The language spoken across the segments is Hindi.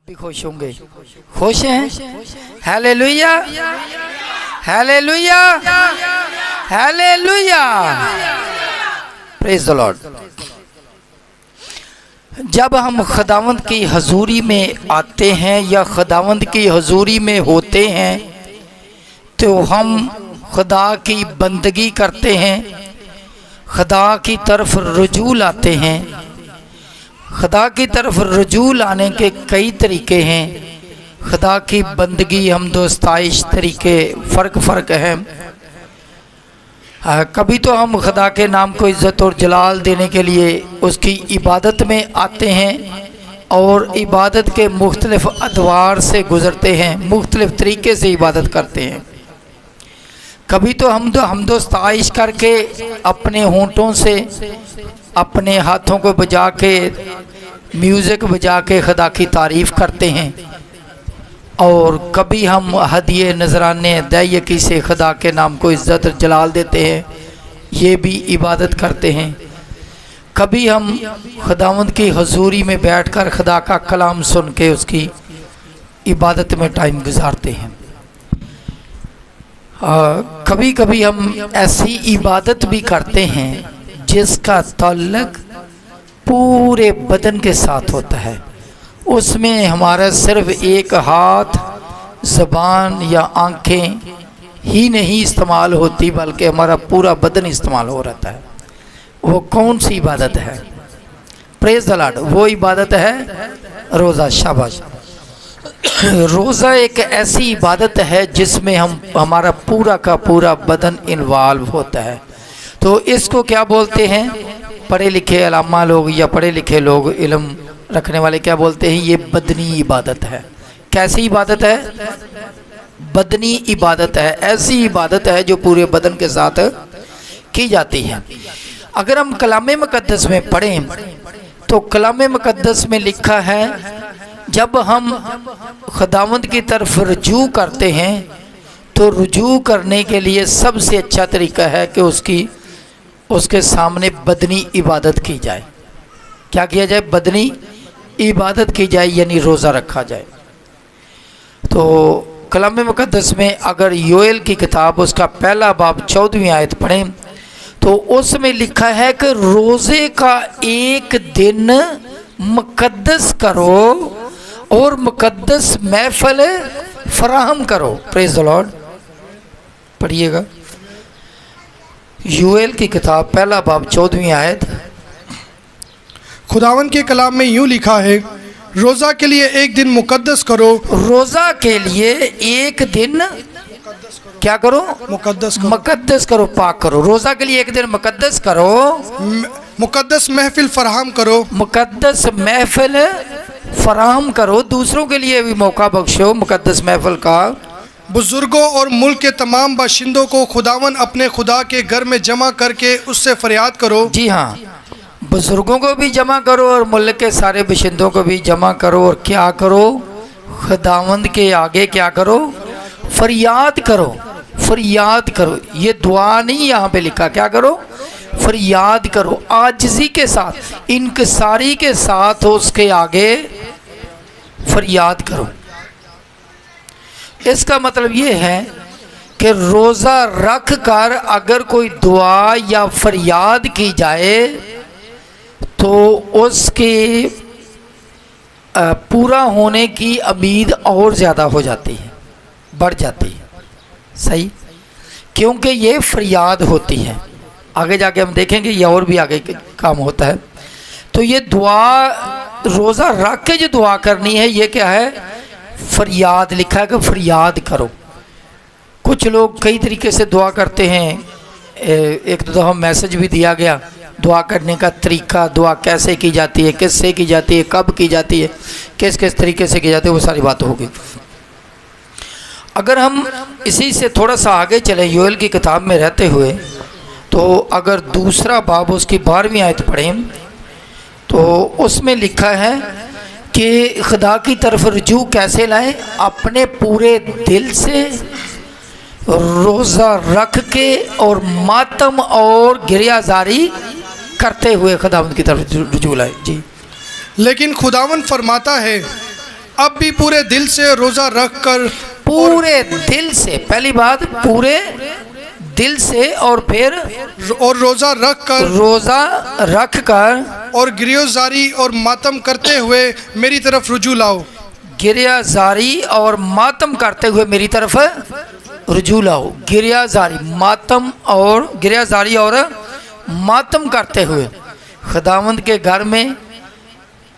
भी खुश होंगे। खुश हैं? Hallelujah, hallelujah, hallelujah, praise the Lord. जब हम खुदावंद की हजूरी में आते हैं या खुदावंद की हजूरी में होते हैं तो हम खुदा की बंदगी करते हैं, खुदा की तरफ रुजू लाते हैं। खुदा की तरफ रुजू लाने के कई तरीके हैं। खुदा की बंदगी हम दोस्ताइश तरीके फ़र्क हैं। कभी तो हम खुदा के नाम को इज़्ज़त और जलाल देने के लिए उसकी इबादत में आते हैं और इबादत के मुख्तलिफ़ अदवार से गुज़रते हैं, मुख्तलिफ़ तरीके से इबादत करते हैं। कभी तो हम दोस्ताइश करके अपने होंठों से अपने हाथों को बजा के म्यूज़िक बजा के खुदा की तारीफ़ करते हैं और कभी हम हदिये नजराने दैयकी से खुदा के नाम को इज़्ज़त जलाल देते हैं, ये भी इबादत करते हैं। कभी हम खुदावंद की हजूरी में बैठकर खुदा का कलाम सुन के उसकी इबादत में टाइम गुजारते हैं। कभी कभी हम ऐसी इबादत भी करते हैं जिसका ताल्लुक़ पूरे बदन के साथ होता है। उसमें हमारा सिर्फ एक हाथ, ज़बान या आँखें ही नहीं इस्तेमाल होती बल्कि हमारा पूरा बदन इस्तेमाल हो रहता है। वो कौन सी इबादत है? Praise the Lord. वो इबादत है रोज़ा। शाबाश। रोज़ा एक ऐसी इबादत है जिसमें हमारा पूरा का पूरा बदन इन्वॉल्व होता है। तो इसको क्या बोलते हैं? पढ़े लिखे अलामा लोग या पढ़े लिखे लोग, इल्म रखने वाले क्या बोलते हैं? ये बदनी इबादत है। कैसी इबादत है? बदनी इबादत है। ऐसी इबादत है जो पूरे बदन के साथ की जाती है। अगर हम कलाम मुक़द्दस में पढ़ें तो कलाम मुक़द्दस में लिखा है जब हम खुदावंद की तरफ रुजू करते हैं तो रुजू करने के लिए सबसे अच्छा तरीका है कि उसके सामने बदनी इबादत की जाए। क्या किया जाए? बदनी इबादत की जाए, यानी रोज़ा रखा जाए। तो कलाम मुक़द्दस में अगर योएल की किताब उसका पहला बाब 14वीं आयत पढ़ें तो उसमें लिखा है कि रोज़े का एक दिन मुक़द्दस करो और मुक़द्दस महफ़िल फराहम करो। Praise the Lord. पढ़िएगा योएल की किताब पहला बाब 14वीं आयत। खुदावन के कलाम में यूँ लिखा है, रोज़ा के लिए एक दिन मुक़द्दस करो। रोज़ा के लिए एक दिन क्या करो? मुक़द्दस करो, पाक करो। रोज़ा के लिए एक दिन मुक़द्दस करो, मुक़द्दस महफ़िल फराहम करो। मुक़द्दस महफ़िल फराहम करो। दूसरों के लिए भी मौका बख्शो मुक़द्दस महफ़िल का। बुजुर्गों और मुल्क के तमाम बाशिंदों को खुदावन अपने खुदा के घर में जमा करके उससे फरियाद करो। जी हाँ, बुजुर्गों को भी जमा करो और मुल्क के सारे बाशिंदों को भी जमा करो और क्या करो? खुदावंद के आगे क्या करो? फरियाद करो, फरियाद करो। ये दुआ नहीं यहाँ पे लिखा, क्या करो? फरियाद करो, आजिज़ी के साथ, इनकिसारी के साथ उसके आगे फरियाद करो। इसका मतलब ये है कि रोज़ा रख कर अगर कोई दुआ या फरियाद की जाए तो उसके पूरा होने की उम्मीद और ज़्यादा हो जाती है, बढ़ जाती है। सही, क्योंकि ये फरियाद होती है। आगे जाके हम देखेंगे ये और भी आगे काम होता है। तो ये दुआ, रोज़ा रख के जो दुआ करनी है, ये क्या है? फरियाद। लिखा है कि फरियाद करो। कुछ लोग कई तरीके से दुआ करते हैं। एक दो दफ़ा मैसेज भी दिया गया दुआ करने का तरीका, दुआ कैसे की जाती है, किससे की जाती है, कब की जाती है, किस किस तरीके से की जाती है, वो सारी बात होगी। अगर हम इसी से थोड़ा सा आगे चले योएल की किताब में रहते हुए, तो अगर दूसरा बाब उसकी 12वीं आयत पढ़ें तो उसमें लिखा है कि खुदा की तरफ रुजू कैसे लाएं? अपने पूरे दिल से रोज़ा रख के और मातम और गिरियाजारी करते हुए खुदावंद की तरफ रुजू लाएं। जी। लेकिन खुदावन फरमाता है, अब भी पूरे दिल से रोज़ा रख कर, पूरे दिल से, पहली बात पूरे दिल से, और फिर रोज़ा रख कर, रोज़ा रख कर और गिरफ्तारी और मातम करते हुए मेरी तरफ रुजू लाओ। गिरियाजारी और मातम करते हुए मेरी तरफ रुजू लाओ। गिरियाजारी मातम, और गिरियाजारी और मातम करते हुए खुदावंद के घर में।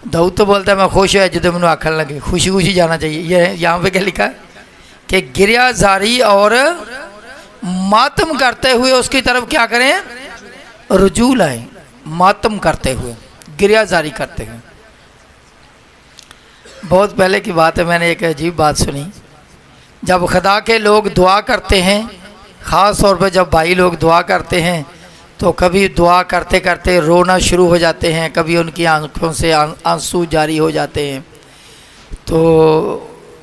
दाऊद तो बोलता है मैं खुश है जो मैंने आखन लगे, खुशी खुशी जाना चाहिए। ये यहाँ पे क्या लिखा है कि गिरियाजारी और मातम करते हुए उसकी तरफ क्या करें, रुजू लाएं। मातम करते हुए, गिरियाजारी करते हुए। बहुत पहले की बात है, मैंने एक अजीब बात सुनी। जब खुदा के लोग दुआ करते हैं, ख़ास तौर पर जब भाई लोग दुआ करते हैं, तो कभी दुआ करते करते रोना शुरू हो जाते हैं, कभी उनकी आंखों से आंसू जारी हो जाते हैं। तो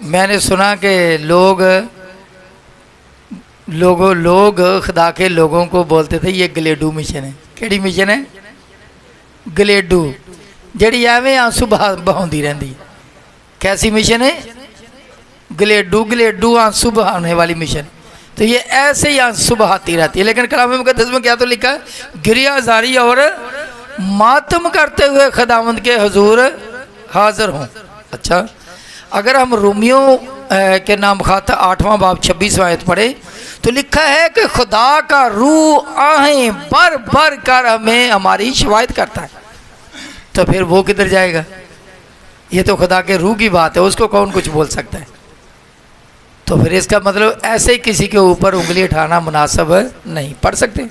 मैंने सुना कि लोग खुदा के लोगों को बोलते थे ये गलेडू मिशन है। केड़ी मिशन है? गलेडू, जड़ी एवें आंसू बहाउंदी रहती। कैसी मिशन है? गलेडू आंसू बहाने वाली मिशन। तो ये ऐसे ही आंसू बहाती रहती है। लेकिन कलाम मुक़द्दस में क्या तो लिखा है, गिरियाजारी और मातम करते हुए खुदावंद के हुजूर हाजिर हों। अच्छा, अगर हम रोमियो के नाम खाता 8वां बाब 26वां आयत पढ़े तो लिखा है कि खुदा का रूह आहें भर भर कर हमें हमारी शिकायत करता है। तो फिर वो किधर जाएगा? ये तो खुदा के रूह की बात है, उसको कौन कुछ बोल सकता है? तो फिर इसका मतलब ऐसे ही किसी के ऊपर उंगली उठाना मुनासिब नहीं। पढ़ सकते।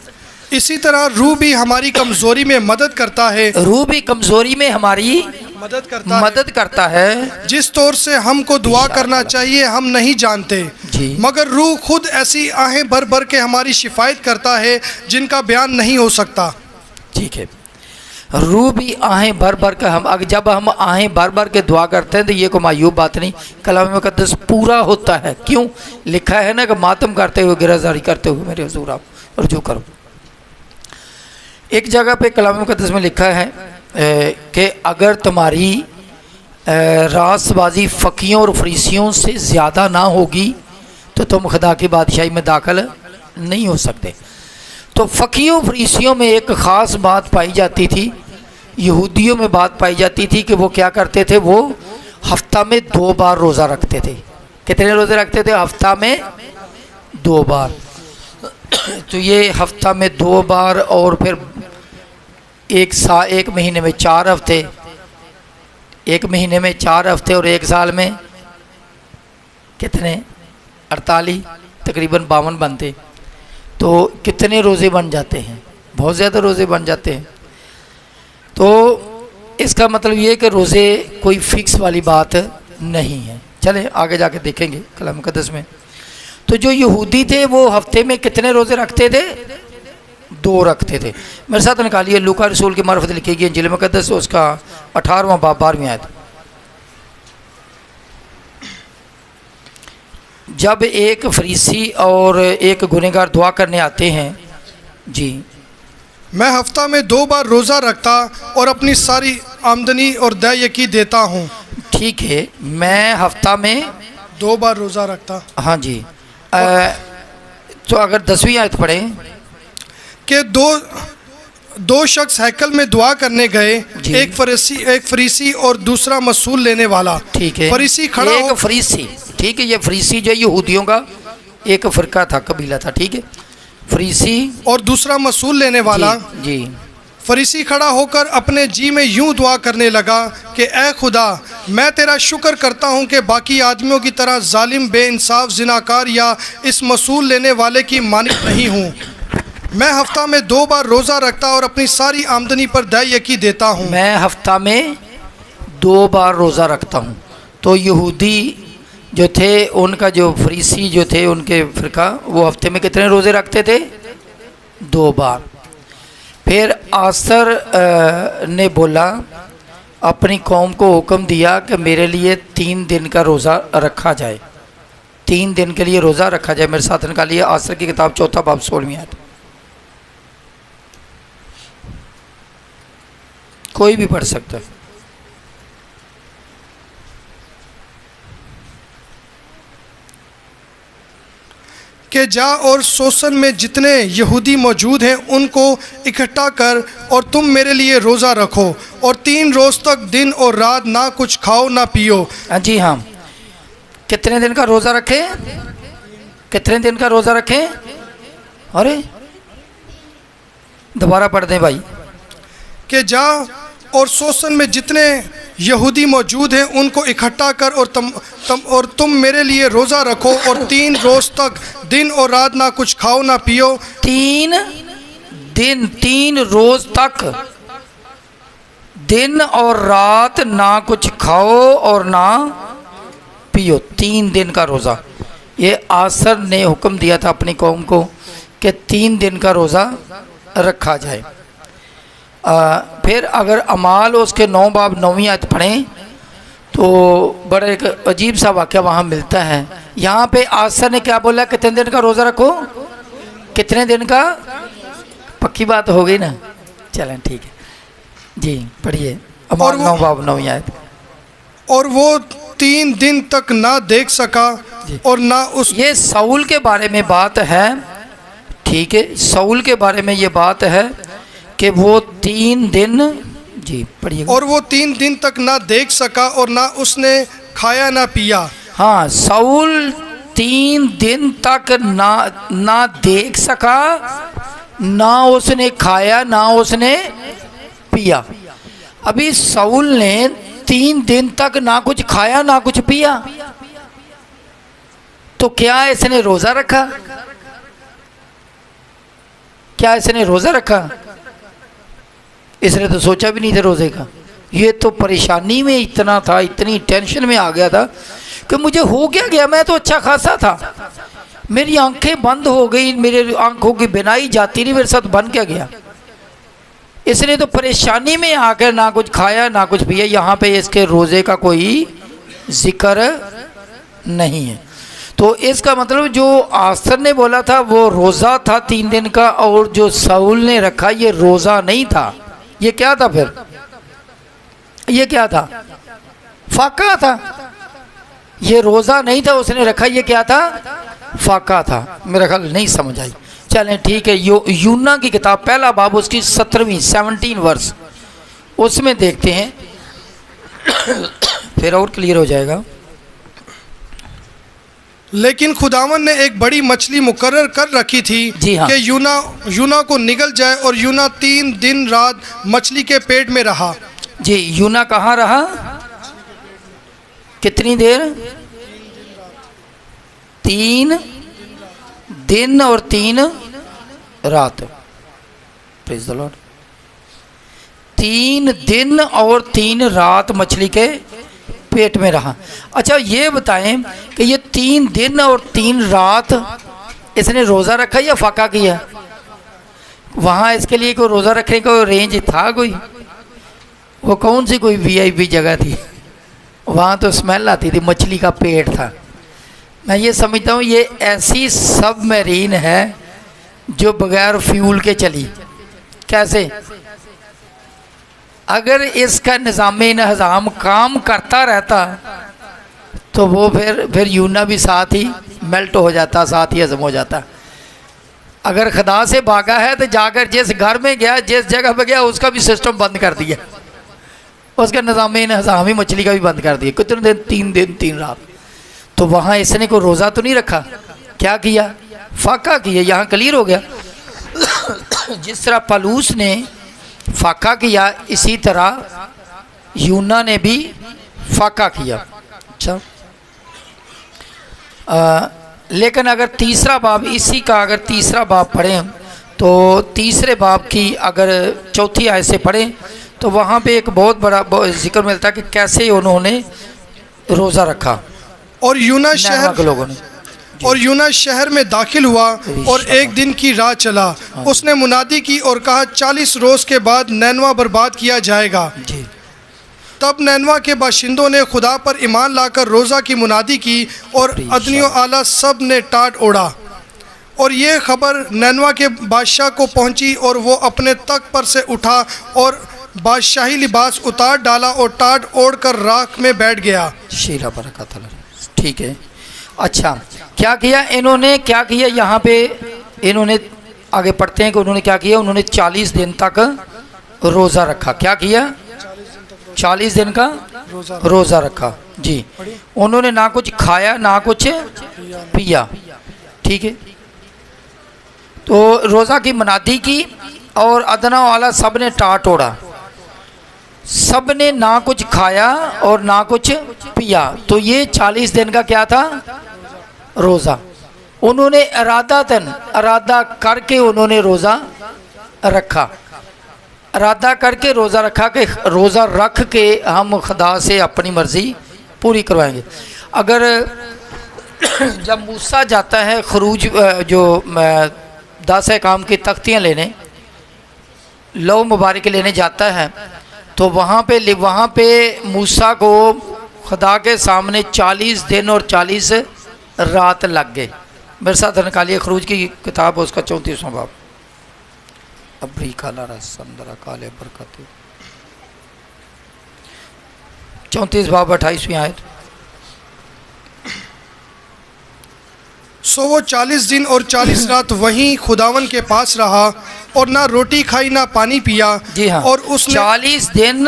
इसी तरह रूह भी हमारी कमजोरी में मदद करता है। रूह भी कमजोरी में हमारी मदद करता है। जिस तौर से हमको दुआ करना चाहिए हम नहीं जानते, मगर रूह खुद ऐसी आहें भर भर के हमारी शिफायत करता है जिनका बयान नहीं हो सकता। ठीक है, रूह भी आहें भर भर के जब हम आहें भर भर के दुआ करते हैं तो ये कोई मायूब बात नहीं, कलाम मुक़द्दस पूरा होता है। क्यों? लिखा है ना कि मातम करते हुए, गिरफ्तारी करते हुए मेरे हुजूर आप रुजू करो। एक जगह पे कलाम मुक़द्दस में लिखा है कि अगर तुम्हारी रासबाजी फ़कीयों और फरीसियों से ज़्यादा ना होगी तो तुम खुदा की बादशाही में दाखिल नहीं हो सकते। तो फ़कीयों फरीसियों में एक ख़ास बात पाई जाती थी, यहूदियों में बात पाई जाती थी कि वो क्या करते थे, वो हफ्ता में 2 बार रोज़ा रखते थे। कितने रोज़े रखते थे? हफ्ता में 2 बार। तो ये हफ्ता में 2 बार, और फिर एक महीने में 4 हफ्ते, एक महीने में 4 हफ्ते, और एक साल में कितने? 48, तकरीबन 52 बनते। तो कितने रोज़े बन जाते हैं? बहुत ज़्यादा रोज़े बन जाते हैं। तो इसका मतलब ये कि रोज़े कोई फ़िक्स वाली बात नहीं है। चले आगे जाके देखेंगे कलाम मुक़द्दस में। तो जो यहूदी थे वो हफ्ते में कितने रोज़े रखते थे? 2 रखते थे। मेरे साथ निकालिए लूका रसूल की मार्फत लिखी गई इंजील मुक़द्दस, उसका 18वां बाब 12वीं आयत। जब एक फरीसी और एक गुनहगार दुआ करने आते हैं, जी, मैं हफ्ता में 2 बार रोज़ा रखता और अपनी सारी आमदनी और दयायकी देता हूँ। ठीक है, मैं हफ्ता में 2 बार रोज़ा रखता। हाँ जी। तो अगर 10वीं आयत पढ़ें कि दो शख्स हैकल में दुआ करने गए, एक फरीसी और दूसरा मसूल लेने वाला। ठीक है, फरीसी खड़ा एक फरीसी, ठीक है, ये फरीसी जो यहूदियों का एक फ़िरका था, कबीला था, ठीक है, फरीसी और दूसरा मसूल लेने वाला। जी। फरीसी खड़ा होकर अपने जी में यूं दुआ करने लगा कि ए खुदा, मैं तेरा शुक्र करता हूं कि बाकी आदमियों की तरह जालिम, बेइंसाफ, जिनाकार या इस मसूल लेने वाले की मानिक नहीं हूं। मैं हफ्ता में 2 बार रोज़ा रखता और अपनी सारी आमदनी पर दयायकी देता हूँ। मैं हफ्ता में 2 बार रोज़ा रखता हूँ। तो यहूदी जो थे, उनका जो फरीसी जो थे, उनके फ़िरका, वो हफ्ते में कितने रोज़े रखते थे? 2 बार। फिर आसर ने बोला, अपनी कौम को हुक्म दिया कि मेरे लिए 3 दिन का रोज़ा रखा जाए, 3 दिन के लिए रोज़ा रखा जाए। मेरे साथ निकालिए आसर की किताब 4 बाब 16वीं आयत। कोई भी पढ़ सकता है। कि जा और सोसन में जितने यहूदी मौजूद हैं उनको इकट्ठा कर और तुम मेरे लिए रोज़ा रखो और 3 रोज़ तक दिन और रात ना कुछ खाओ ना पियो। जी हाँ, कितने दिन का रोज़ा रखें? कितने दिन का रोज़ा रखें? अरे दोबारा पढ़ दें भाई। कि जा और सोसन में जितने यहूदी मौजूद हैं उनको इकट्ठा कर और तुम मेरे लिए रोज़ा रखो और 3 रोज़ तक दिन और रात ना कुछ खाओ ना पियो। 3 दिन 3 रोज़ तक दिन और रात ना कुछ खाओ और ना पियो, 3 दिन का रोज़ा। ये आसर ने हुक्म दिया था अपनी कौम को कि 3 दिन का रोज़ा रखा जाए। फिर अगर अमाल उसके 9 बाब 9वीं आयत पढ़ें तो बड़ा एक अजीब सा वाक़या वहाँ मिलता है। यहाँ पे आसर ने क्या बोला? कितने दिन का रोज़ा रखो? कितने दिन का? पक्की बात हो गई ना? चलें ठीक है जी, पढ़िए अमाल 9 बाब 9वीं आयत। और वो 3 दिन तक ना देख सका और ना उस, ये साउल के बारे में बात है, ठीक है, साउल के बारे में ये बात है कि वो 3 दिन, जी पढ़िए। और वो 3 दिन तक ना देख सका और ना उसने खाया ना पिया। हाँ, साउल 3 दिन तक ना देख सका, ना उसने खाया ना उसने पिया। अभी साउल ने 3 दिन तक ना कुछ खाया ना कुछ पिया, तो क्या इसने रोज़ा रखा? क्या इसने रोज़ा रखा? इसने तो सोचा भी नहीं था रोज़े का। ये तो परेशानी में इतना था, इतनी टेंशन में आ गया था कि मुझे हो क्या गया, मैं तो अच्छा खासा था, मेरी आंखें बंद हो गई, मेरे आंखों की बिनाई जाती नहीं, मेरे साथ बन क्या गया। इसने तो परेशानी में आकर ना कुछ खाया ना कुछ पिया। यहाँ पे इसके रोज़े का कोई जिक्र नहीं है। तो इसका मतलब जो आसर ने बोला था वो रोज़ा था 3 दिन का, और जो साउल ने रखा ये रोज़ा नहीं था। ये क्या था फिर? ये क्या था? फाका था। ये रोज़ा नहीं था उसने रखा, ये क्या था? फाका था। मेरा ख्याल नहीं समझ आई। चलें ठीक है, यूना की किताब पहला बाब उसकी 17 वर्ष उसमें देखते हैं, फिर और क्लियर हो जाएगा। लेकिन खुदावन ने एक बड़ी मछली मुकर्रर कर रखी थी हाँ। कि यूना को निगल जाए, और यूना 3 दिन रात मछली के पेट में रहा। जी, यूना कहाँ रहा? कितनी देर? 3 दिन और 3 रात। Praise the Lord. 3 दिन और 3 रात मछली के पेट में रहा। अच्छा ये बताएं कि ये 3 दिन और 3 रात इसने रोज़ा रखा या फाका किया? वहाँ इसके लिए कोई रोज़ा रखने का रेंज था कोई? वो कौन सी कोई वीआईपी जगह थी? वहाँ तो स्मेल आती थी, मछली का पेट था। मैं ये समझता हूँ ये ऐसी सबमरीन है जो बगैर फ्यूल के चली। कैसे? अगर इसका निज़ाम काम करता रहता तो वो फिर यूना भी साथ ही मेल्ट हो जाता, साथ ही हज़म हो जाता। अगर खुदा से भागा है तो जाकर जिस घर में गया, जिस जगह पे गया, उसका भी सिस्टम बंद कर दिया, उसका निज़ाम ही मछली का भी बंद कर दिया। कितने दिन? 3 दिन 3 रात। तो वहाँ इसने कोई रोज़ा तो नहीं रखा, क्या किया? फाका किया। यहाँ क्लियर हो गया। जिस तरह पलूस ने फाका किया, इसी तरह यूना ने भी फाका किया। अच्छा, लेकिन अगर तीसरा बाब, इसी का अगर तीसरा बाब पढ़ें तो तीसरे बाब की अगर 4थी आयत से पढ़ें तो वहाँ पे एक बहुत बड़ा जिक्र मिलता है कि कैसे उन्होंने रोज़ा रखा और यूना शहर के लोगों ने। और यूना शहर में दाखिल हुआ और 1 दिन की राह चला। उसने मुनादी की और कहा 40 रोज़ के बाद नैनवा बर्बाद किया जाएगा। जी। तब नैनवा के बाशिंदों ने खुदा पर ईमान लाकर रोज़ा की मुनादी की और अदनियो आला सब ने टाट ओढ़ा। और ये खबर नैनवा के बादशाह को पहुंची और वो अपने तख्त पर से उठा और बादशाही लिबास उतार डाला और टाट ओढ़ कर राख में बैठ गया। शीरा बरकत। ठीक है, अच्छा, क्या किया इन्होंने, क्या किया यहाँ पे इन्होंने, आगे पढ़ते हैं कि उन्होंने क्या किया, उन्होंने 40 दिन तक रोज़ा रखा। क्या किया? 40 दिन का रोज़ा रखा जी। उन्होंने ना कुछ खाया ना कुछ पिया, ठीक है। तो रोज़ा की मनादी की और अदना वाला सब ने टाट ओढ़ा, सब ने ना कुछ खाया और ना कुछ पिया। तो ये 40 दिन का क्या था? रोज़ा। उन्होंने इरादा करके उन्होंने रोज़ा रखा, इरादा करके रोज़ा रखा कि रोज़ा रख के हम खुदा से अपनी मर्ज़ी पूरी करवाएंगे। अगर जब मूसा जाता है खरूज जो 10 अहकाम की तख्तियाँ लेने, लौ मुबारक लेने जाता है, तो वहाँ पे मूसा को खुदा के सामने 40 दिन और 40 रात लग गए। मेरे साथ निकालिए खरूज की किताब, उसका 34वां बाब, अबरी काला रसंदरा काले बरकत, 34 बाब 28वीं आयत। सो वो 40 दिन और 40 रात वहीं खुदावन के पास रहा और ना रोटी खाई ना पानी पिया। जी हाँ, और उसने 40 दिन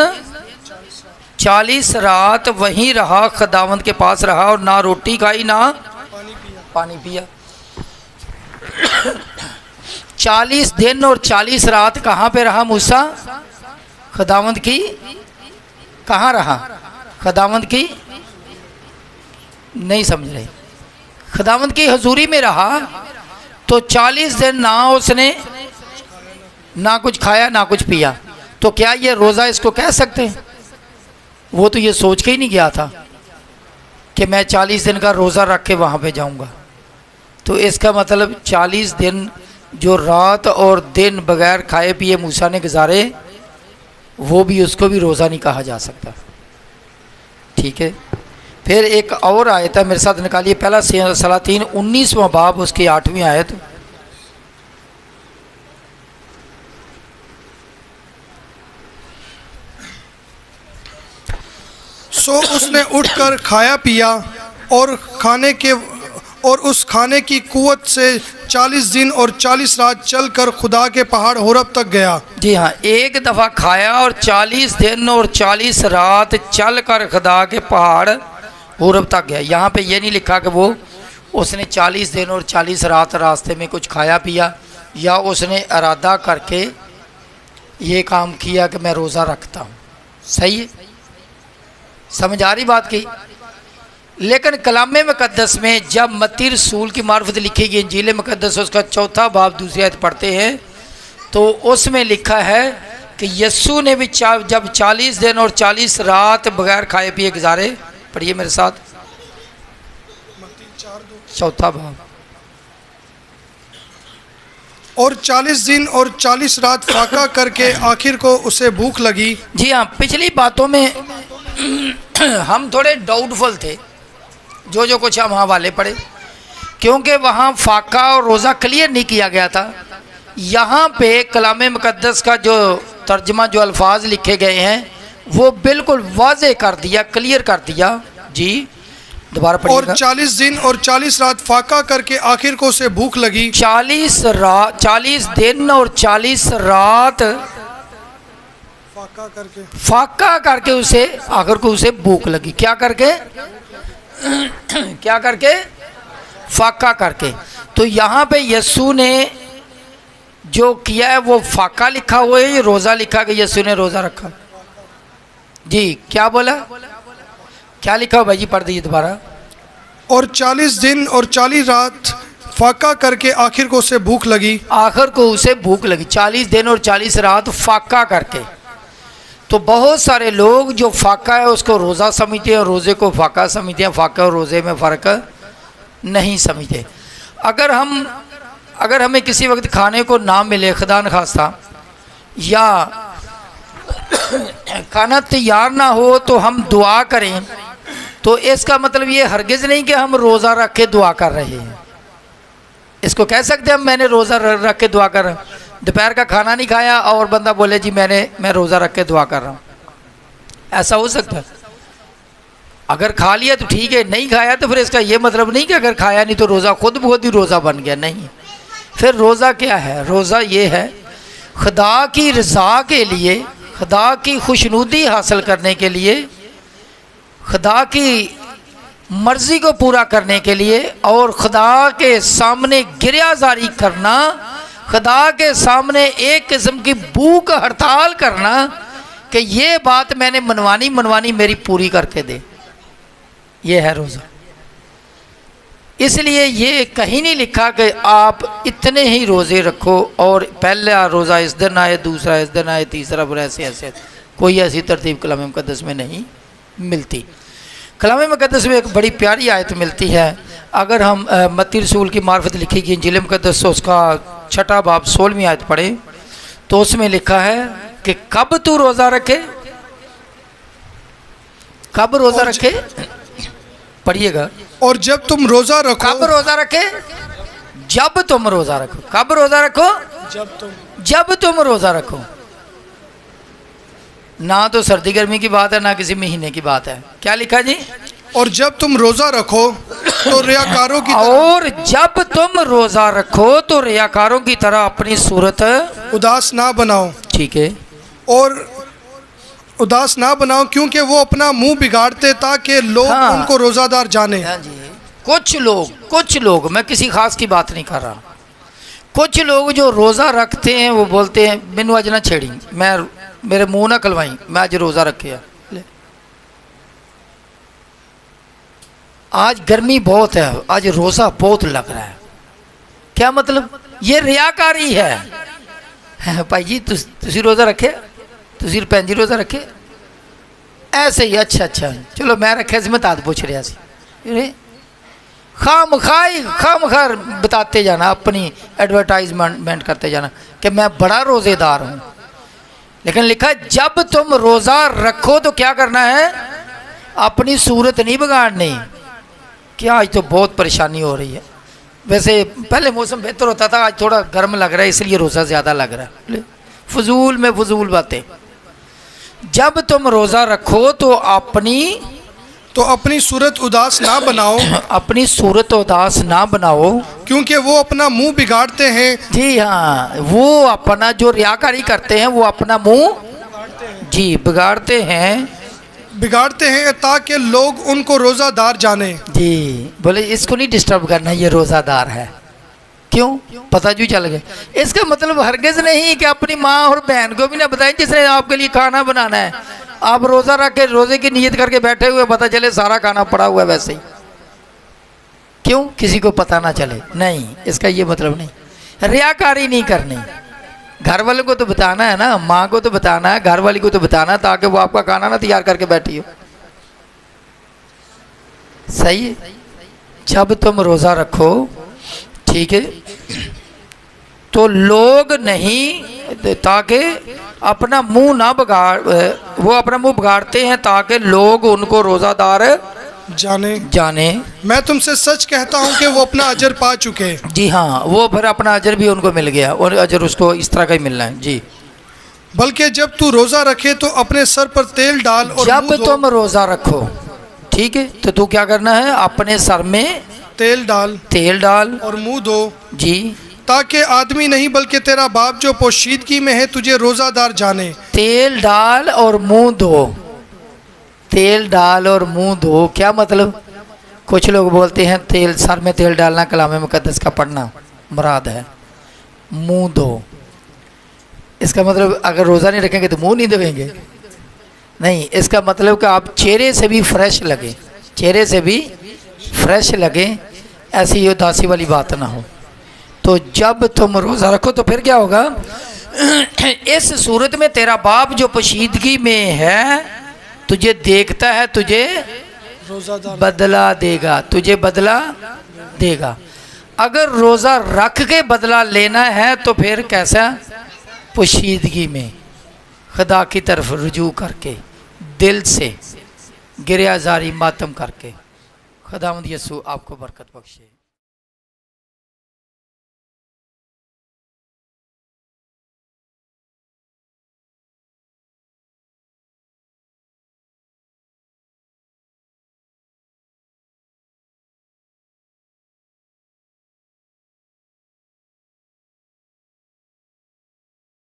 40 रात वहीं रहा, खुदावंद के पास रहा और ना रोटी खाई ना पानी पिया। 40 दिन और 40 रात कहाँ पे रहा मूसा? खुदावंद की, कहाँ रहा? खुदावंद की, नहीं समझ रहे, खुदावंद की हजूरी में रहा। तो 40 दिन ना उसने ना कुछ खाया ना कुछ पिया, तो क्या ये रोज़ा इसको कह सकते हैं? वो तो ये सोच के ही नहीं गया था कि मैं 40 दिन का रोज़ा रख के वहाँ पे जाऊँगा। तो इसका मतलब 40 दिन जो रात और दिन बगैर खाए पिए मूसा ने गुजारे, वो भी, उसको भी रोज़ा नहीं कहा जा सकता, ठीक है। फिर एक और आयत है, मेरे साथ निकालिए, पहला सलातीन 19वां बाब, उसकी 8वीं आयत। सो उसने उठकर खाया पिया और उस खाने की कुव्वत से 40 दिन और 40 रात चलकर खुदा के पहाड़ होरब तक गया। जी हाँ, एक दफ़ा खाया और 40 दिन और 40 रात चल कर खुदा के पहाड़ होरब तक गया। यहाँ पे ये नहीं लिखा कि वो उसने 40 दिन और 40 रात रास्ते में कुछ खाया पिया, या उसने इरादा करके ये काम किया कि मैं रोज़ा रखता हूँ। सही है, समझ आ रही बात की? लेकिन कलाम मुक़द्दस में जब मत्ती रसूल की मार्फत लिखी गई इंजील मुक़द्दस, उसका 4था बाब 2री आयत पढ़ते हैं, तो उसमें लिखा है कि यस्सु ने भी जब 40 दिन और 40 रात बगैर खाए पिए गुजारे। पढ़िए मेरे साथ, 4था बाब। और 40 दिन और 40 रात फाका करके आखिर को उसे भूख लगी। जी हाँ, पिछली बातों में हम थोड़े डाउटफुल थे, जो कुछ हम वहाँ वाले पढ़े, क्योंकि वहाँ फाका और रोज़ा क्लियर नहीं किया गया था। यहाँ पे कलाम मुक़द्दस का जो तर्जमा, जो अल्फाज लिखे गए हैं, वो बिल्कुल वाज़े कर दिया, क्लियर कर दिया। जी दोबारा पढ़िएगा। और 40 दिन और 40 रात फाका करके आखिर को उसे भूख लगी। 40 दिन और 40 रात फाका करके उसे आखिर को उसे भूख लगी। क्या करके? क्या करके? फाका करके। तो यहाँ पे यस्सु ने जो किया है वो फाका लिखा हुआ है, ये रोज़ा लिखा कि यस्सु ने रोज़ा रखा? जी क्या बोला, क्या लिखा हो भाई जी? पढ़ दीजिए दोबारा। और 40 दिन और 40 रात फाका करके आखिर को उसे भूख लगी। आखिर को उसे भूख लगी, 40 दिन और 40 रात फाका करके। तो बहुत सारे लोग जो फाका है उसको रोज़ा समझते हैं और रोज़े को फाका समझते हैं, फाका और रोज़े में फ़र्क नहीं समझते। अगर हमें किसी वक्त खाने को ना मिले खुदा न खास्ता, या खाना तैयार ना हो, तो हम दुआ करें, तो इसका मतलब ये हरगिज़ नहीं कि हम रोज़ा रख के दुआ कर रहे हैं। इसको कह सकते हैं हम मैंने रोज़ा रख के दुआ कर रहा हूँ। दोपहर का खाना नहीं खाया और बंदा बोले जी मैं रोज़ा रख के दुआ कर रहा हूँ, ऐसा हो सकता है? अगर खा लिया तो ठीक है, नहीं खाया तो फिर इसका ये मतलब नहीं कि अगर खाया नहीं तो रोज़ा खुद ब खुद ही रोज़ा बन गया, नहीं। फिर रोज़ा क्या है? रोज़ा ये है खुदा की रज़ा के लिए, खुदा की खुशनुदी हासिल करने के लिए, खुदा की मर्ज़ी को पूरा करने के लिए, और खुदा के सामने गिरियाजारी करना, खुदा के सामने एक किस्म की भूख हड़ताल करना कि ये बात मैंने मनवानी मेरी पूरी करके दे, ये है रोज़ा। इसलिए ये कहीं नहीं लिखा कि आप इतने ही रोज़े रखो और पहला रोज़ा इस दिन आए, दूसरा इस दिन आए, तीसरा, फिर ऐसे कोई ऐसी तरतीब कलाम मुक़द्दस में नहीं मिलती। कलाम मुक़द्दस में एक बड़ी प्यारी आयत मिलती है। अगर हम मत्ती रसूल की मार्फत लिखी गई इंजील मुक़द्दस उसका 6 बाब 16वीं आयत पढ़े तो उसमें लिखा है कि कब तू रोज़ा रखे, कब रोज़ा रखे, पढ़िएगा। और जब तुम रोज़ा रखो, कब रोज़ा रखे? जब तुम रोज़ा रखो। कब रोज़ा रखो? जब तुम रोज़ा रखो। ना तो सर्दी गर्मी की बात है, ना किसी महीने की बात है। क्या लिखा जी? और जब तुम रोज़ा रखो तो रियाकारों की और जब तुम रोज़ा रखो तो रियाकारों की तरह अपनी सूरत उदास ना बनाओ। ठीक है। और उदास ना बनाओ क्योंकि वो अपना मुंह बिगाड़ते ताकि लोग उनको रोज़ादार जाने। हाँ जी। कुछ लोग, मैं किसी खास की बात नहीं कर रहा, कुछ लोग जो रोज़ा रखते हैं वो बोलते हैं मैनू अज ना छेड़ी, मैं मेरे मुंह ना खलवाई, मैं अज रोज़ा रखे। आज गर्मी बहुत है, आज रोज़ा बहुत लग रहा है। क्या मतलब? ये रियाकारी है। भाई जी तुसी रोज़ा रखे, तुसी भैन जी रोज़ा रखे? ऐसे ही अच्छा चलो मैं रखे सी, मैं तात पूछ रहा सी। खाम बताते जाना, अपनी एडवर्टाइजमेंट करते जाना कि मैं बड़ा रोज़ेदार हूँ। लेकिन लिखा जब तुम रोज़ा रखो तो क्या करना है? अपनी सूरत नहीं बिगाड़नी। क्या आज तो बहुत परेशानी हो रही है। वैसे पहले मौसम बेहतर होता था, आज थोड़ा गर्म लग रहा है, इसलिए रोज़ा ज़्यादा लग रहा है। फजूल बातें। जब तुम रोज़ा रखो तो अपनी सूरत उदास ना बनाओ। अपनी सूरत उदास ना बनाओ क्योंकि वो अपना मुंह बिगाड़ते हैं। जी हाँ, वो अपना जो रियाकारी करते हैं वो अपना मुंह जी बिगाड़ते हैं ताकि लोग उनको रोज़ादार जाने। जी बोले इसको नहीं डिस्टर्ब करना, ये रोज़ादार है। क्यों? पता जो चल गया। इसका मतलब हरगिज़ नहीं कि अपनी माँ और बहन को भी ना बताएं जिसने आपके लिए खाना बनाना है। आप रोज़ा रख के रोज़े की नीयत करके बैठे हुए, पता चले सारा खाना पड़ा हुआ है वैसे ही। क्यों? किसी को पता ना चले, नहीं, इसका ये मतलब नहीं। रियाकारी नहीं करनी। घर वाले को तो बताना है ना, माँ को तो बताना है, घर वाली को तो बताना, ताकि वो आपका खाना ना तैयार करके बैठी हो। सही है। जब तुम रोज़ा रखो, ठीक है, तो लोग नहीं, ताकि अपना मुंह ना वो अपना मुंह बिगाड़ते हैं ताकि लोग उनको रोज़ादार जाने। मैं तुमसे सच कहता हूँ कि वो अपना अजर पा चुके। जी हाँ, वो फिर अपना अजर भी उनको मिल गया और अजर उसको इस तरह का ही मिलना है। जी। बल्कि जब तू रोज़ा रखे तो अपने सर पर तेल डाल। और जब तुम रोज़ा रखो, ठीक है, तो तू क्या करना है? अपने सर में तेल डाल और मुंह धो। जी। ताकि आदमी नहीं बल्कि तेरा बाप जो पोशीदगी में है तुझे रोज़ादार जाने। तेल डाल और मुंह धो। तेल डाल और मुंह धो क्या मतलब? कुछ लोग बोलते हैं तेल, सर में तेल डालना कलाम मुक़द्दस का पढ़ना मुराद है। मुंह धो, इसका मतलब अगर रोज़ा नहीं रखेंगे तो मुंह नहीं धोएंगे? नहीं, इसका मतलब कि आप चेहरे से भी फ्रेश लगे, चेहरे से भी फ्रेश लगे, ऐसी उदासी वाली बात ना हो। तो जब तुम रोज़ा रखो तो फिर क्या होगा? इस सूरत में तेरा बाप जो पोशीदगी में है तुझे देखता है, तुझे बदला देगा, तुझे बदला देगा। अगर रोज़ा रख के बदला लेना है तो फिर कैसा? पोशीदगी में, खुदा की तरफ रुजू करके, दिल से गिरियाजारी मातम करके। खुदावंद यसू आपको बरकत बख्शे।